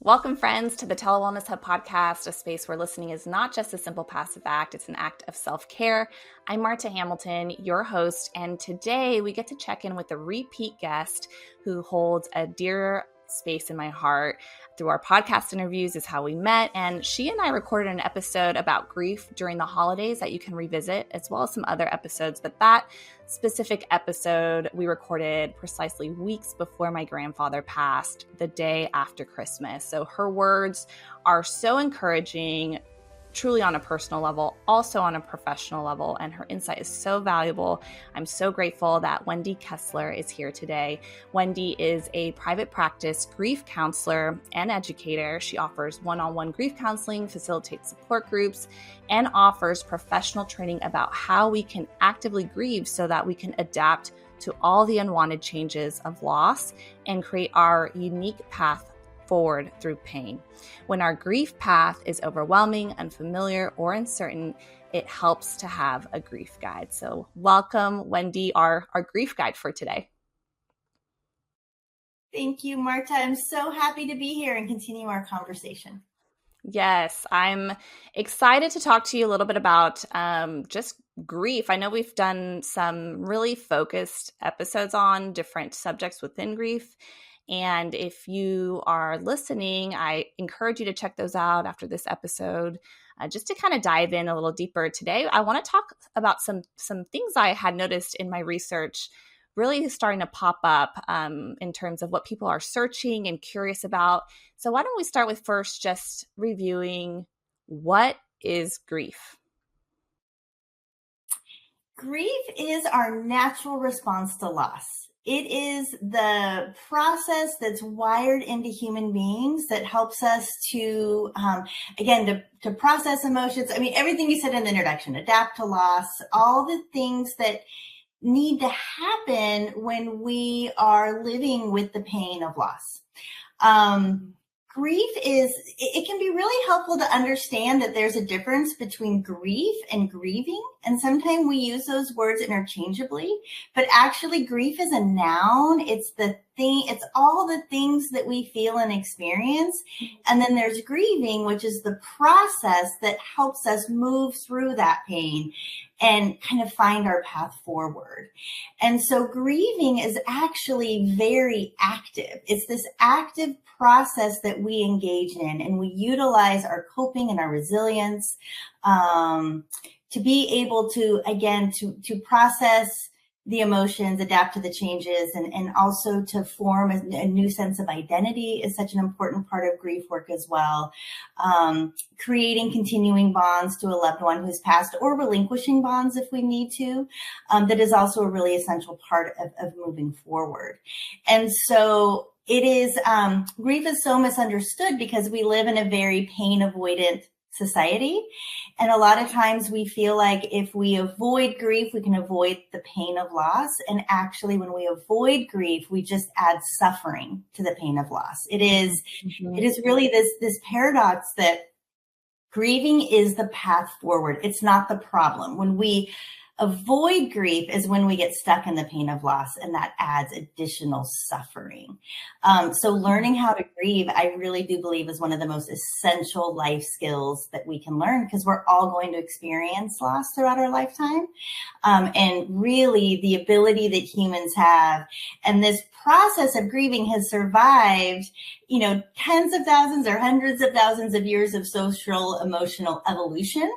Welcome, friends, to the Telewellness Hub podcast, a space where listening is not just a simple passive act, it's an act of self-care. I'm Marta Hamilton, your host, and today we get to check in with a repeat guest who holds a dear space in my heart. Through our podcast interviews is how we met, and she and I recorded an episode about grief during the holidays that you can revisit, as well as some other episodes, but that specific episode we recorded precisely weeks before my grandfather passed, the day after Christmas. So her words are so encouraging, truly on a personal level, also on a professional level, and her insight is so valuable. I'm so grateful that Wendy Kessler is here today. Wendy is a private practice grief counselor and educator. She offers one-on-one grief counseling, facilitates support groups, and offers professional training about how we can actively grieve so that we can adapt to all the unwanted changes of loss and create our unique path forward through pain. When our grief path is overwhelming, unfamiliar, or uncertain, it helps to have a grief guide. So welcome, Wendy, our grief guide for today. Thank you, Marta. I'm so happy to be here and continue our conversation. Yes, I'm excited to talk to you a little bit about just grief. I know we've done some really focused episodes on different subjects within grief. And if you are listening, I encourage you to check those out after this episode, just to kind of dive in a little deeper. Today, I want to talk about some things I had noticed in my research really starting to pop up in terms of what people are searching and curious about. So why don't we start with first just reviewing what is grief? Grief is our natural response to loss. It is the process that's wired into human beings that helps us to, to process emotions. I mean, everything you said in the introduction, adapt to loss, all the things that need to happen when we are living with the pain of loss. Grief it can be really helpful to understand that there's a difference between grief and grieving. And sometimes we use those words interchangeably, but actually grief is a noun. It's all the things that we feel and experience. And then there's grieving, which is the process that helps us move through that pain and kind of find our path forward. And so grieving is actually very active. It's this active process that we engage in, and we utilize our coping and our resilience to be able to, again, to process the emotions, adapt to the changes, and also to form a new sense of identity is such an important part of grief work as well. Creating continuing bonds to a loved one who's passed, or relinquishing bonds if we need to, that is also a really essential part of moving forward. And so it is, grief is so misunderstood because we live in a very pain avoidant society. And a lot of times we feel like if we avoid grief, we can avoid the pain of loss. And actually, when we avoid grief, we just add suffering to the pain of loss. It is really this paradox that grieving is the path forward. It's not the problem. When we avoid grief is when we get stuck in the pain of loss, and that adds additional suffering. So learning how to grieve, I really do believe, is one of the most essential life skills that we can learn, because we're all going to experience loss throughout our lifetime. And really the ability that humans have, and this process of grieving has survived, tens of thousands or hundreds of thousands of years of social emotional evolution.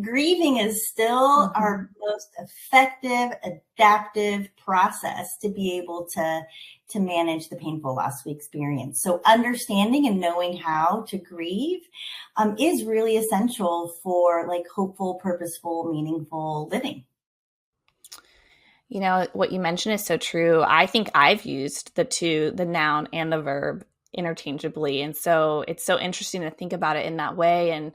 Grieving is still our most effective, adaptive process to be able to manage the painful loss we experience. So understanding and knowing how to grieve is really essential for hopeful, purposeful, meaningful living. What you mentioned is so true. I think I've used the noun and the verb interchangeably. And so it's so interesting to think about it in that way. And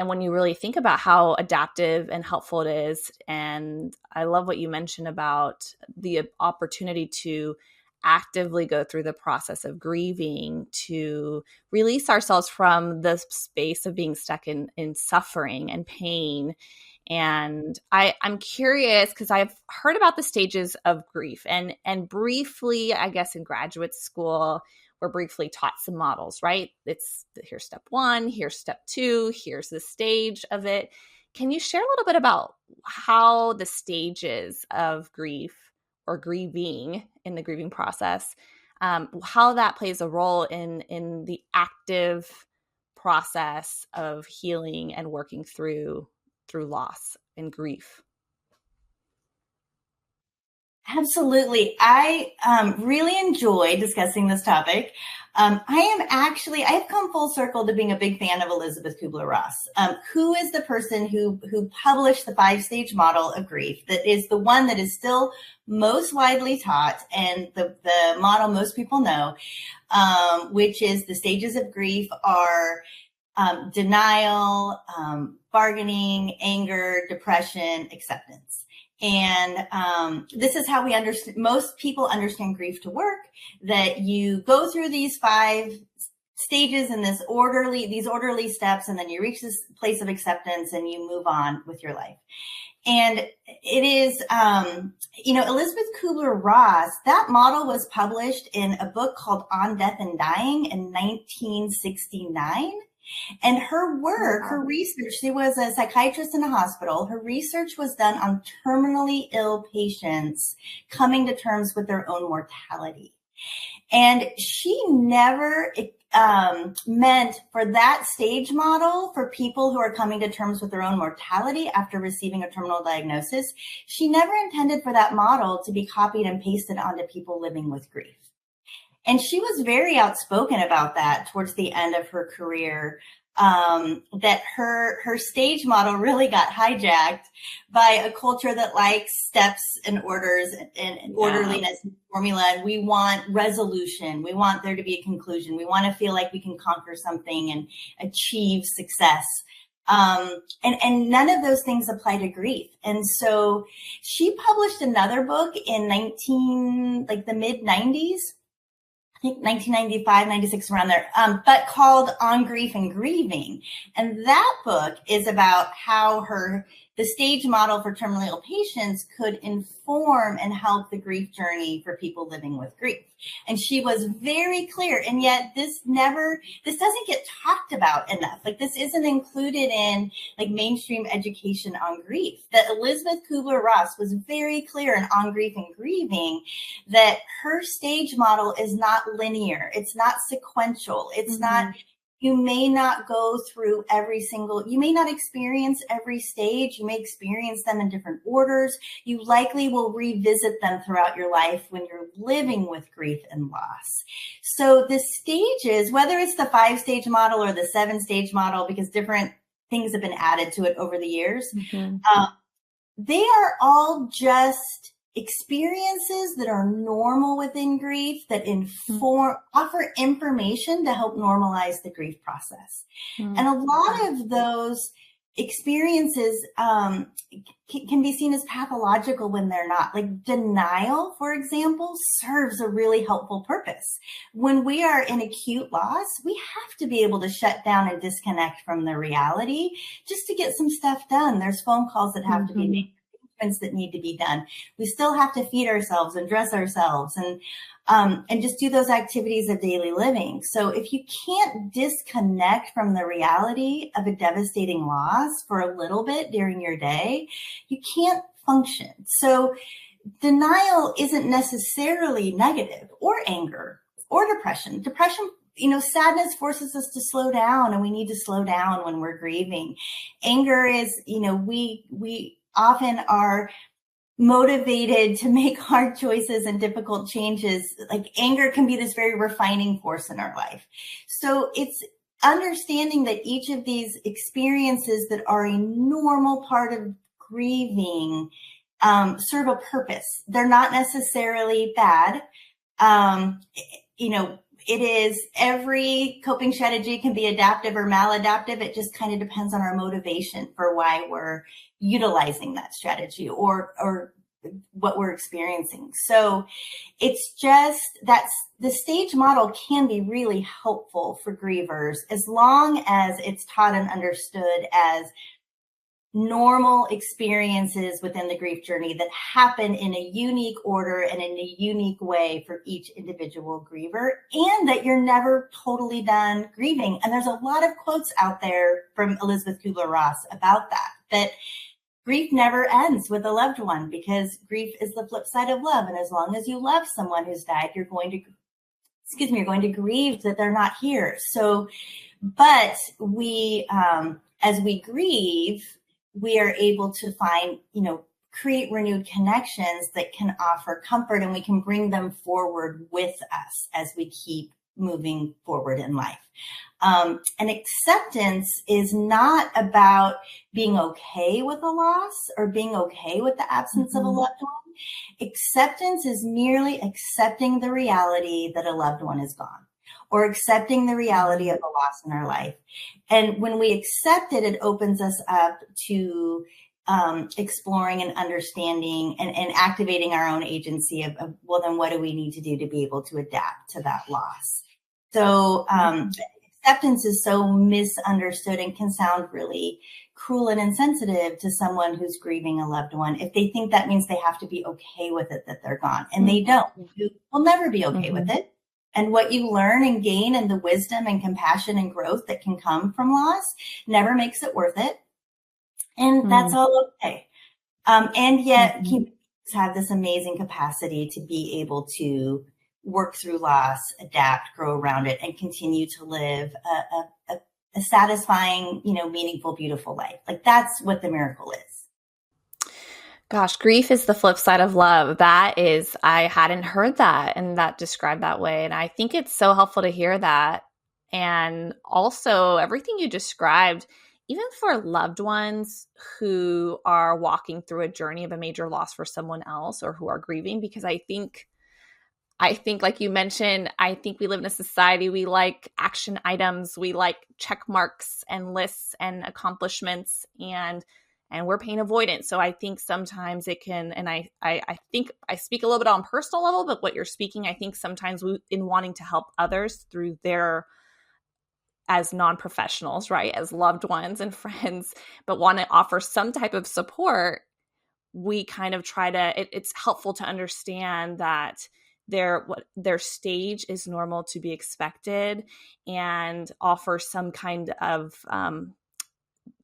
when you really think about how adaptive and helpful it is, and I love what you mentioned about the opportunity to actively go through the process of grieving, to release ourselves from the space of being stuck in suffering and pain. And I'm curious, because I've heard about the stages of grief, and briefly, I guess, in graduate school, we're briefly taught some models, right? It's here's step one, here's step two, here's the stage of it. Can you share a little bit about how the stages of grief or grieving in the grieving process, how that plays a role in the active process of healing and working through loss and grief? Absolutely. I really enjoy discussing this topic. I've come full circle to being a big fan of Elizabeth Kubler-Ross, who is the person who published the 5-stage model of grief. That is the one that is still most widely taught and the model most people know, which is the stages of grief are denial, bargaining, anger, depression, acceptance. And this is how we understand, most people understand grief to work, that you go through these 5 stages in these orderly steps, and then you reach this place of acceptance and you move on with your life. And it is, Elizabeth Kubler-Ross, that model was published in a book called On Death and Dying in 1969. And her work, her research, she was a psychiatrist in a hospital. Her research was done on terminally ill patients coming to terms with their own mortality. And she never meant for that stage model for people who are coming to terms with their own mortality after receiving a terminal diagnosis. She never intended for that model to be copied and pasted onto people living with grief. And she was very outspoken about that towards the end of her career, that her stage model really got hijacked by a culture that likes steps and orders and orderliness and formula. And we want resolution. We want there to be a conclusion. We want to feel like we can conquer something and achieve success. And none of those things apply to grief. And so she published another book in the mid 90s. I think 1995, 96, around there, but called On Grief and Grieving. And that book is about how the stage model for terminally ill patients could inform and help the grief journey for people living with grief. And she was very clear. And yet this doesn't get talked about enough. Like, this isn't included in like mainstream education on grief. That Elizabeth Kubler-Ross was very clear in On Grief and Grieving that her stage model is not linear. It's not sequential. It's not, you may not go through you may not experience every stage. You may experience them in different orders. You likely will revisit them throughout your life when you're living with grief and loss. So the stages, whether it's the 5-stage model or the 7-stage model, because different things have been added to it over the years, they are all just experiences that are normal within grief that offer information to help normalize the grief process. And a lot of those experiences can be seen as pathological when they're not. Like denial, for example, serves a really helpful purpose. When we are in acute loss, we have to be able to shut down and disconnect from the reality just to get some stuff done. There's phone calls that have to be made, that need to be done. We still have to feed ourselves and dress ourselves and just do those activities of daily living. So if you can't disconnect from the reality of a devastating loss for a little bit during your day, you can't function. So denial isn't necessarily negative, or anger or depression. Sadness forces us to slow down, and we need to slow down when we're grieving. Anger is, we often are motivated to make hard choices and difficult changes. Like anger can be this very refining force in our life. So it's understanding that each of these experiences that are a normal part of grieving serve a purpose. They're not necessarily bad. It is, every coping strategy can be adaptive or maladaptive. It just kind of depends on our motivation for why we're utilizing that strategy or what we're experiencing. So it's just the stage model can be really helpful for grievers as long as it's taught and understood as normal experiences within the grief journey that happen in a unique order and in a unique way for each individual griever, and that you're never totally done grieving. And there's a lot of quotes out there from Elizabeth Kubler-Ross about that grief never ends with a loved one, because grief is the flip side of love. And as long as you love someone who's died, you're going to grieve that they're not here. So, but we, as we grieve, we are able to find, create renewed connections that can offer comfort, and we can bring them forward with us as we keep moving forward in life. And acceptance is not about being okay with a loss or being okay with the absence of a loved one. Acceptance is merely accepting the reality that a loved one is gone, or accepting the reality of a loss in our life. And when we accept it, it opens us up to exploring and understanding and activating our own agency of, well, then what do we need to do to be able to adapt to that loss? So acceptance is so misunderstood and can sound really cruel and insensitive to someone who's grieving a loved one if they think that means they have to be okay with it, that they're gone. And they don't. You will never be okay with it. And what you learn and gain and the wisdom and compassion and growth that can come from loss never makes it worth it. And that's all okay. And yet humans have this amazing capacity to be able to work through loss, adapt, grow around it, and continue to live a satisfying, meaningful, beautiful life. Like, that's what the miracle is. Gosh, grief is the flip side of love. I hadn't heard that and that described that way. And I think it's so helpful to hear that. And also everything you described, even for loved ones who are walking through a journey of a major loss for someone else, or who are grieving, because I think like you mentioned, I think we live in a society, we like action items, we like check marks and lists and accomplishments, and we're pain avoidant. So I think sometimes it can, and I think I speak a little bit on a personal level, but what you're speaking, I think sometimes in wanting to help others through their, as non-professionals, right, as loved ones and friends, but want to offer some type of support, we kind of try to, it's helpful to understand that their stage is normal, to be expected, and offer some kind of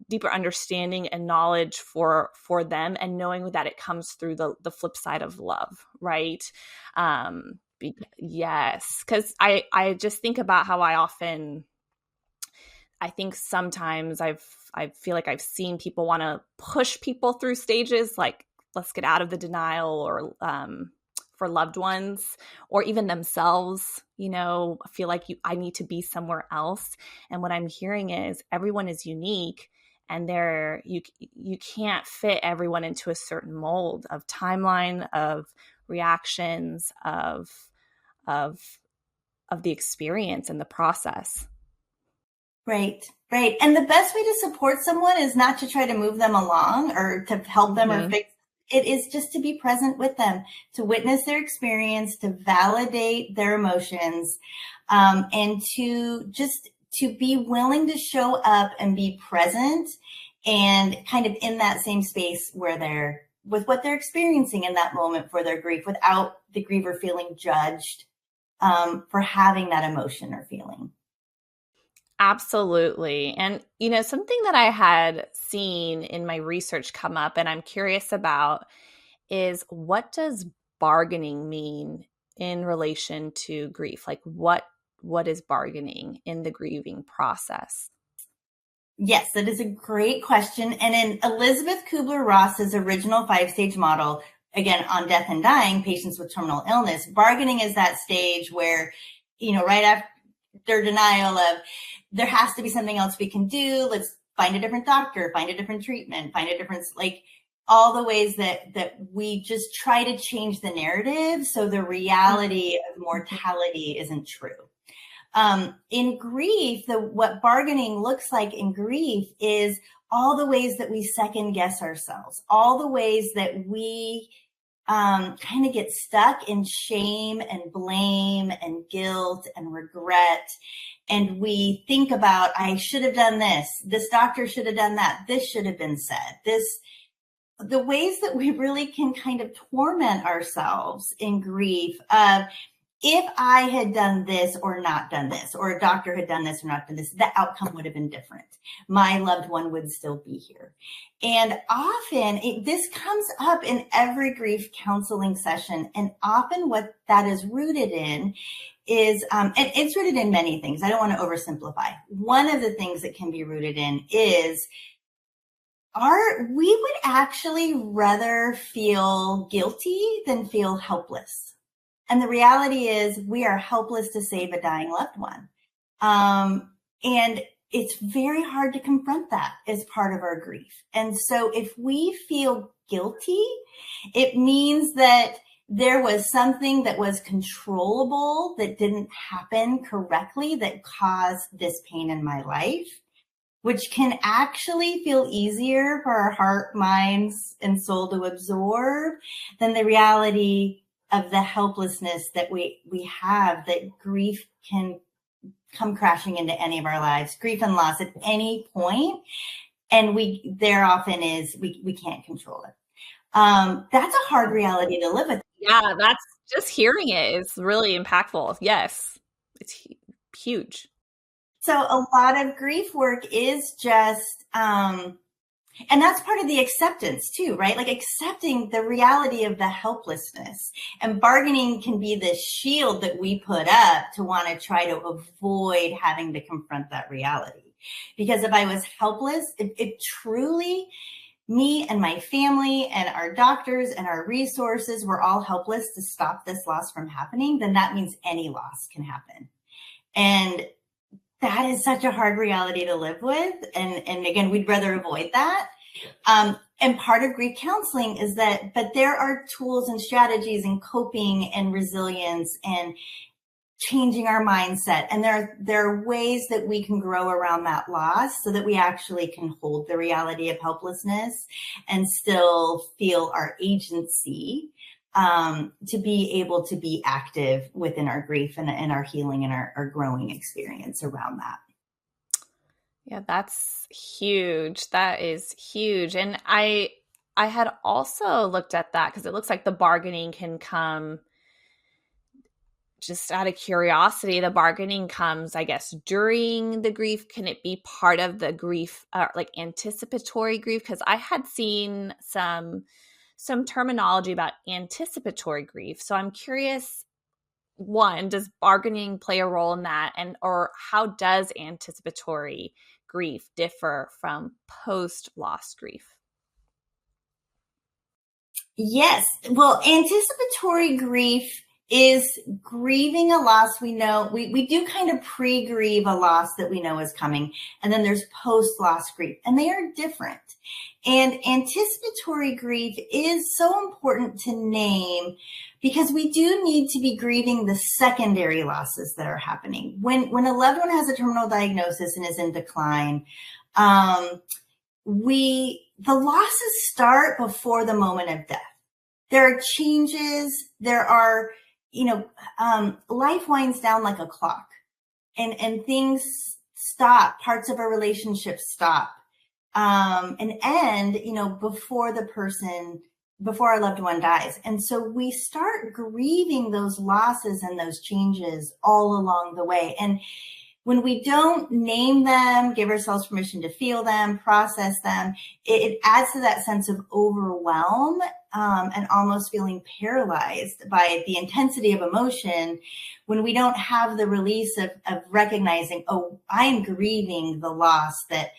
deeper understanding and knowledge for them, and knowing that it comes through the flip side of love, right? Yes, because I just think about how I think sometimes I feel like I've seen people want to push people through stages, like, let's get out of the denial, or for loved ones, or even themselves, I feel like I need to be somewhere else. And what I'm hearing is everyone is unique, and you can't fit everyone into a certain mold of timeline, of reactions, of the experience and the process. Right. And the best way to support someone is not to try to move them along or to help them or fix. It is just to be present with them, to witness their experience, to validate their emotions, and to be willing to show up and be present, and kind of in that same space where with what they're experiencing in that moment for their grief, without the griever feeling judged for having that emotion or feeling. Absolutely. And, something that I had seen in my research come up, and I'm curious about, is what does bargaining mean in relation to grief? Like, what is bargaining in the grieving process? Yes, that is a great question. And in Elizabeth Kubler-Ross's original 5-stage model, again, on death and dying, patients with terminal illness, bargaining is that stage where, right after their denial of, there has to be something else we can do. Let's find a different doctor, find a different treatment, find a different, like, all the ways that we just try to change the narrative so the reality of mortality isn't true. In grief, what bargaining looks like in grief is all the ways that we second guess ourselves, all the ways that we kind of get stuck in shame and blame and guilt and regret. And we think about, I should have done this doctor should have done that, this should have been said, the ways that we really can kind of torment ourselves in grief of, if I had done this or not done this, or a doctor had done this or not done this, the outcome would have been different. My loved one would still be here. And often this comes up in every grief counseling session. And often what that is rooted in is, and it's rooted in many things. I don't want to oversimplify. One of the things that can be rooted in is we would actually rather feel guilty than feel helpless. And the reality is we are helpless to save a dying loved one. And it's very hard to confront that as part of our grief. And so if we feel guilty, it means that there was something that was controllable that didn't happen correctly that caused this pain in my life, which can actually feel easier for our heart, minds, and soul to absorb than the reality of the helplessness that we have, that grief can come crashing into any of our lives, grief and loss at any point. And there often is, we can't control it. That's a hard reality to live with. Yeah, that's just hearing it is really impactful. Yes, it's huge. So a lot of grief work is just, and that's part of the acceptance too, right? Like accepting the reality of the helplessness, and bargaining can be the shield that we put up to want to try to avoid having to confront that reality. Because if I was helpless, if truly me and my family and our doctors and our resources were all helpless to stop this loss from happening, then that means any loss can happen. And that is such a hard reality to live with. And again, we'd rather avoid that. And part of grief counseling is that, but there are tools and strategies and coping and resilience and changing our mindset. And there are ways that we can grow around that loss so that we actually can hold the reality of helplessness and still feel our agency, to be able to be active within our grief and our healing and our growing experience around that. Yeah, that's huge. That is huge. And I had also looked at that because it looks like the bargaining can come just out of curiosity. The bargaining comes, I guess, during the grief. Can it be part of the grief, like anticipatory grief? Because I had seen some terminology about anticipatory grief. So I'm curious, one, does bargaining play a role in that? Or how does anticipatory grief differ from post-loss grief? Yes. Well, anticipatory grief is grieving a loss we know. We do kind of pre-grieve a loss that we know is coming. And then there's post-loss grief, and they are different. And anticipatory grief is so important to name because we do need to be grieving the secondary losses that are happening. When a loved one has a terminal diagnosis and is in decline, the losses start before the moment of death. There are changes. There are, life winds down like a clock, and things stop. Parts of a relationship stop, and end, before our loved one dies. And so we start grieving those losses and those changes all along the way. And when we don't name them, give ourselves permission to feel them, process them, it adds to that sense of overwhelm, and almost feeling paralyzed by the intensity of emotion when we don't have the release of recognizing, oh, I'm grieving the loss, that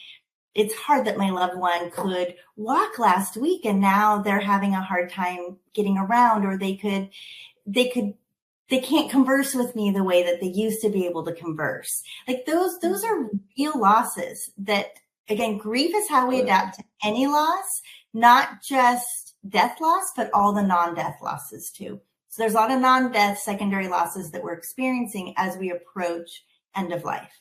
it's hard that my loved one could walk last week and now they're having a hard time getting around, or they can't converse with me the way that they used to be able to converse. Like those are real losses that, again, grief is how we adapt to any loss, not just death loss, but all the non-death losses too. So there's a lot of non-death secondary losses that we're experiencing as we approach end of life.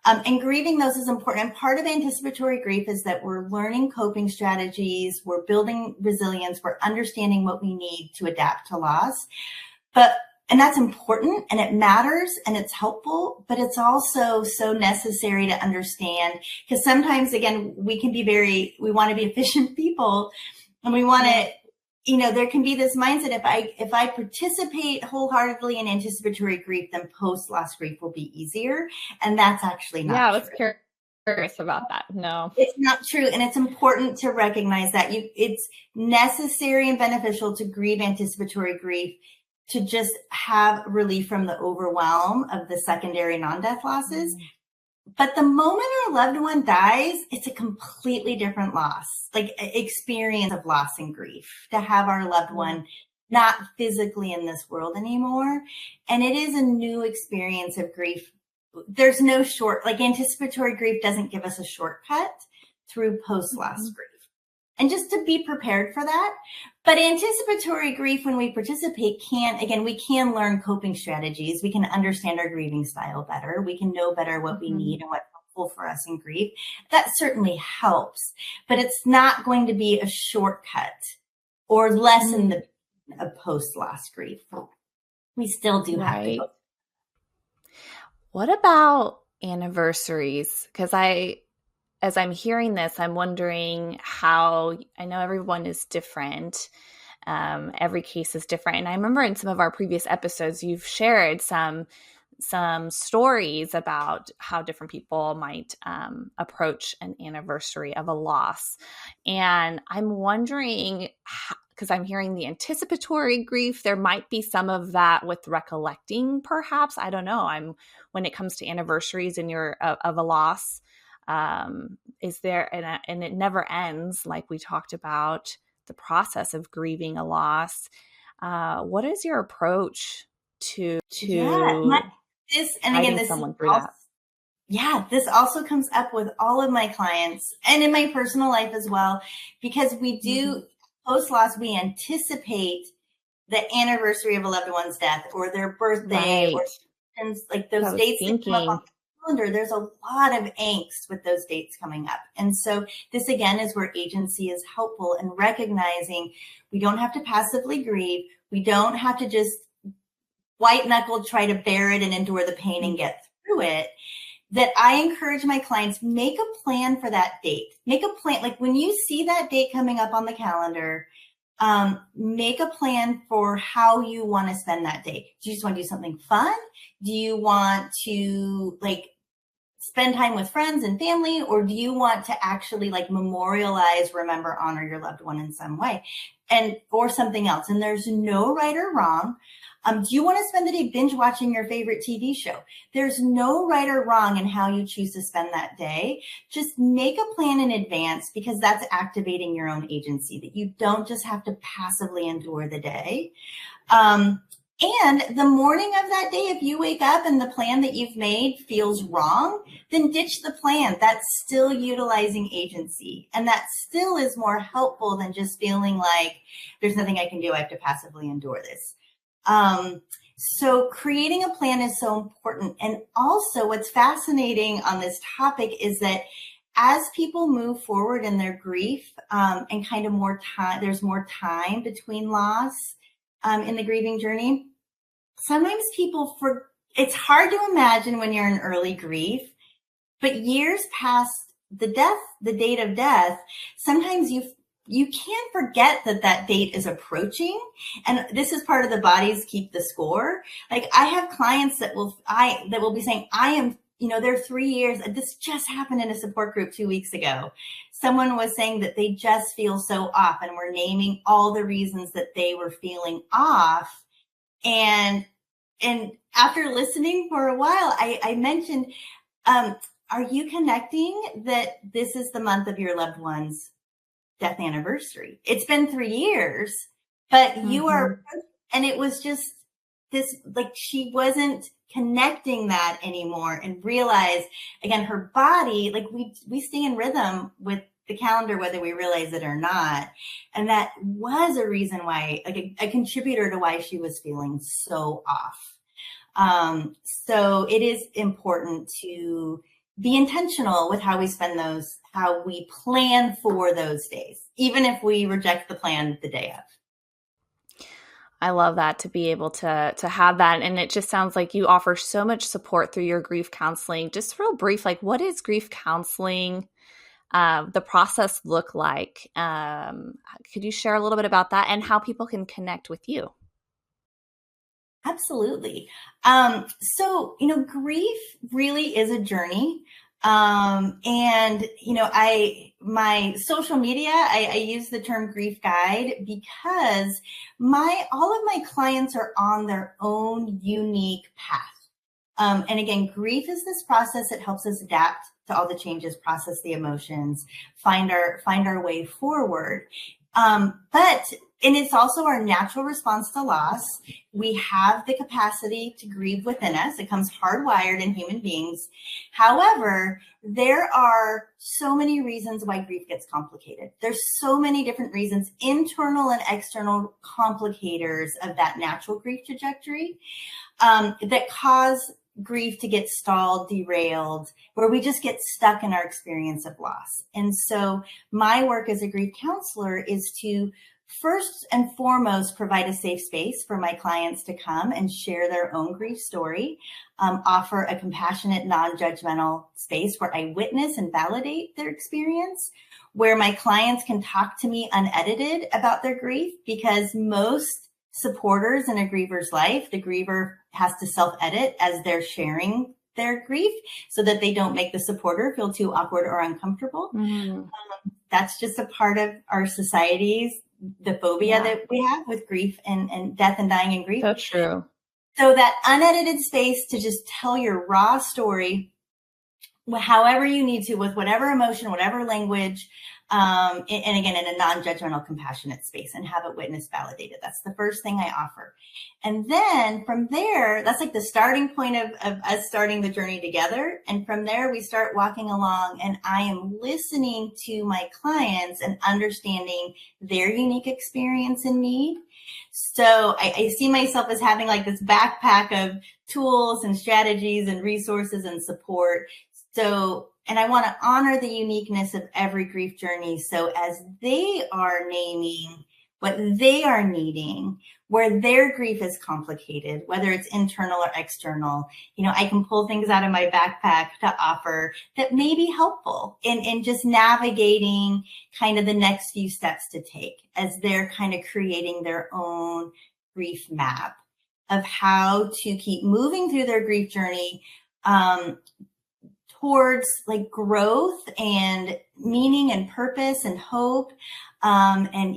And grieving those is important. And part of anticipatory grief is that we're learning coping strategies, we're building resilience, we're understanding what we need to adapt to loss. And that's important and it matters and it's helpful, but it's also so necessary to understand, because sometimes, again, we want to be efficient people, and we want to, there can be this mindset, if I participate wholeheartedly in anticipatory grief, then post-loss grief will be easier. And that's actually not true. Yeah, I was curious about that. No. It's not true. And it's important to recognize that it's necessary and beneficial to grieve anticipatory grief, to just have relief from the overwhelm of the secondary non-death losses. But the moment our loved one dies, it's a completely different loss, like experience of loss and grief, to have our loved one not physically in this world anymore. And it is a new experience of grief. There's no anticipatory grief doesn't give us a shortcut through post-loss grief. And just to be prepared for that. But anticipatory grief, when we participate, we can learn coping strategies. We can understand our grieving style better. We can know better what we need and what's helpful for us in grief. That certainly helps, but it's not going to be a shortcut or lessen the post-loss grief. We still do have to go. What about anniversaries? Because as I'm hearing this, I'm wondering how, I know everyone is different. Every case is different. And I remember in some of our previous episodes, you've shared some stories about how different people might approach an anniversary of a loss. And I'm wondering, because I'm hearing the anticipatory grief, there might be some of that with recollecting, perhaps. I don't know. When it comes to anniversaries of a loss, is there, and it never ends, like we talked about, the process of grieving a loss. What is your approach to guiding someone through that? Yeah, this also comes up with all of my clients and in my personal life as well, because we do post-loss, we anticipate the anniversary of a loved one's death or their birthday, or like those dates that come up on calendar. There's a lot of angst with those dates coming up. And so this again is where agency is helpful in recognizing we don't have to passively grieve. We don't have to just white knuckle, try to bear it and endure the pain and get through it. That I encourage my clients, make a plan for that date. Make a plan. Like when you see that date coming up on the calendar, make a plan for how you want to spend that day. Do you just want to do something fun? Do you want to spend time with friends and family, or do you want to actually memorialize, remember, honor your loved one in some way, or something else? And there's no right or wrong. Do you want to spend the day binge watching your favorite TV show? There's no right or wrong in how you choose to spend that day. Just make a plan in advance, because that's activating your own agency, that you don't just have to passively endure the day. And the morning of that day, if you wake up and the plan that you've made feels wrong, then ditch the plan. That's still utilizing agency. And that still is more helpful than just feeling like there's nothing I can do. I have to passively endure this. So creating a plan is so important. And also what's fascinating on this topic is that as people move forward in their grief, and kind of more time, there's more time between loss, in the grieving journey. Sometimes it's hard to imagine when you're in early grief, but years past the date of death, sometimes you can't forget that date is approaching. And this is part of the bodies keep the score. Like I have clients that will be saying, they're 3 years. This just happened in a support group 2 weeks ago. Someone was saying that they just feel so off, and we're naming all the reasons that they were feeling off. And after listening for a while, I mentioned, are you connecting that this is the month of your loved one's death anniversary? It's been 3 years, but you are, and it was just this, she wasn't connecting that anymore, and realized, again, her body, we stay in rhythm with the calendar, whether we realize it or not. And that was a reason why, a contributor to why she was feeling so off. So it is important to be intentional with how we spend those, how we plan for those days, even if we reject the plan the day of. I love that, to be able to have that. And it just sounds like you offer so much support through your grief counseling. Just real brief, like, what is grief counseling? The process look like? Could you share a little bit about that and how people can connect with you? Absolutely. So, grief really is a journey. And, my social media, I use the term grief guide because all of my clients are on their own unique path. And again, grief is this process that helps us adapt to all the changes, process the emotions, find our way forward. And it's also our natural response to loss. We have the capacity to grieve within us. It comes hardwired in human beings. However, there are so many reasons why grief gets complicated. There's so many different reasons, internal and external complicators of that natural grief trajectory, that cause grief to get stalled, derailed, where we just get stuck in our experience of loss. And so my work as a grief counselor is to first and foremost provide a safe space for my clients to come and share their own grief story, offer a compassionate, non-judgmental space where I witness and validate their experience, where my clients can talk to me unedited about their grief, because most supporters in a griever's life, the griever has to self-edit as they're sharing their grief so that they don't make the supporter feel too awkward or uncomfortable. Mm-hmm. That's just a part of our society's, the phobia that we have with grief and death and dying and grief. So true. So that unedited space to just tell your raw story, however you need to, with whatever emotion, whatever language, and again, in a non-judgmental, compassionate space, and have it witnessed, validated. That's the first thing I offer. And then from there, that's like the starting point of us starting the journey together. And from there, we start walking along, and I am listening to my clients and understanding their unique experience and need. So I see myself as having like this backpack of tools and strategies and resources and support. And I want to honor the uniqueness of every grief journey. So as they are naming what they are needing, where their grief is complicated, whether it's internal or external, I can pull things out of my backpack to offer that may be helpful in just navigating kind of the next few steps to take as they're kind of creating their own grief map of how to keep moving through their grief journey, towards like growth and meaning and purpose and hope, and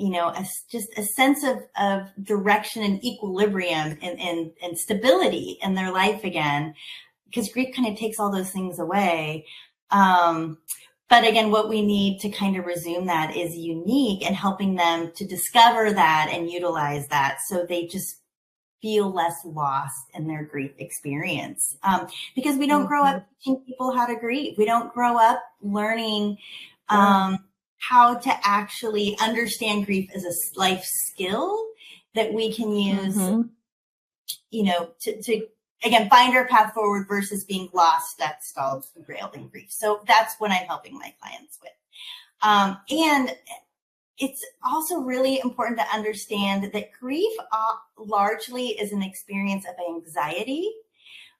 just a sense of direction and equilibrium and stability in their life again, because grief kind of takes all those things away. But again, what we need to kind of resume that is unique, and helping them to discover that and utilize that so they just feel less lost in their grief experience. Because we don't grow up teaching people how to grieve. We don't grow up learning how to actually understand grief as a life skill that we can use, to again, find our path forward versus being lost, stuck, stalled, derailed in grief. So that's what I'm helping my clients with. And it's also really important to understand that grief largely is an experience of anxiety,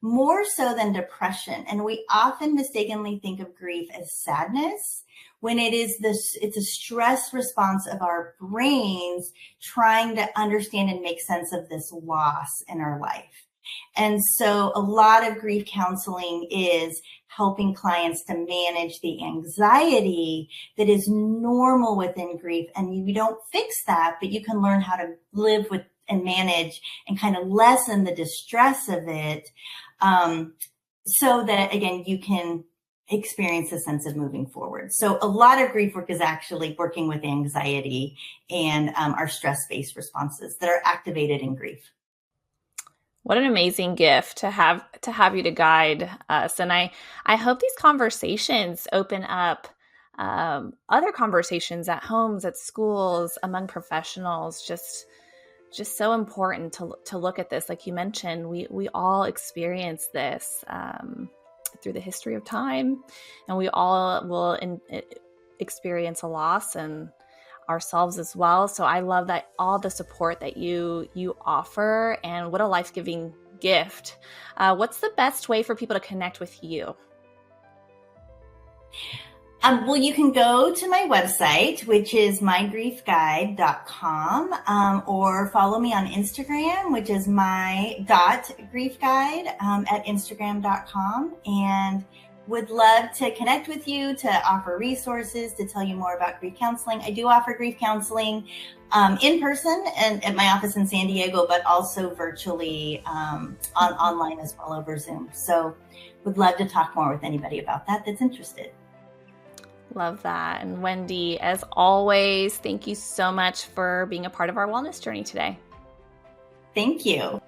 more so than depression. And we often mistakenly think of grief as sadness, when it's a stress response of our brains trying to understand and make sense of this loss in our life. And so a lot of grief counseling is helping clients to manage the anxiety that is normal within grief. And you don't fix that, but you can learn how to live with and manage and kind of lessen the distress of it, so that, again, you can experience a sense of moving forward. So a lot of grief work is actually working with anxiety and our stress-based responses that are activated in grief. What an amazing gift to have you to guide us. And I hope these conversations open up other conversations at homes, at schools, among professionals. Just so important to look at this. Like you mentioned, we all experience this through the history of time, and we all will experience a loss, and ourselves as well. So I love that all the support that you offer, and what a life-giving gift. What's the best way for people to connect with you? Well, you can go to my website, which is mygriefguide.com, or follow me on Instagram, which is my.griefguide at instagram.com. And would love to connect with you, to offer resources, to tell you more about grief counseling. I do offer grief counseling in person and at my office in San Diego, but also virtually online as well over Zoom. So would love to talk more with anybody about that that's interested. Love that. And Wendy, as always, thank you so much for being a part of our wellness journey today. Thank you.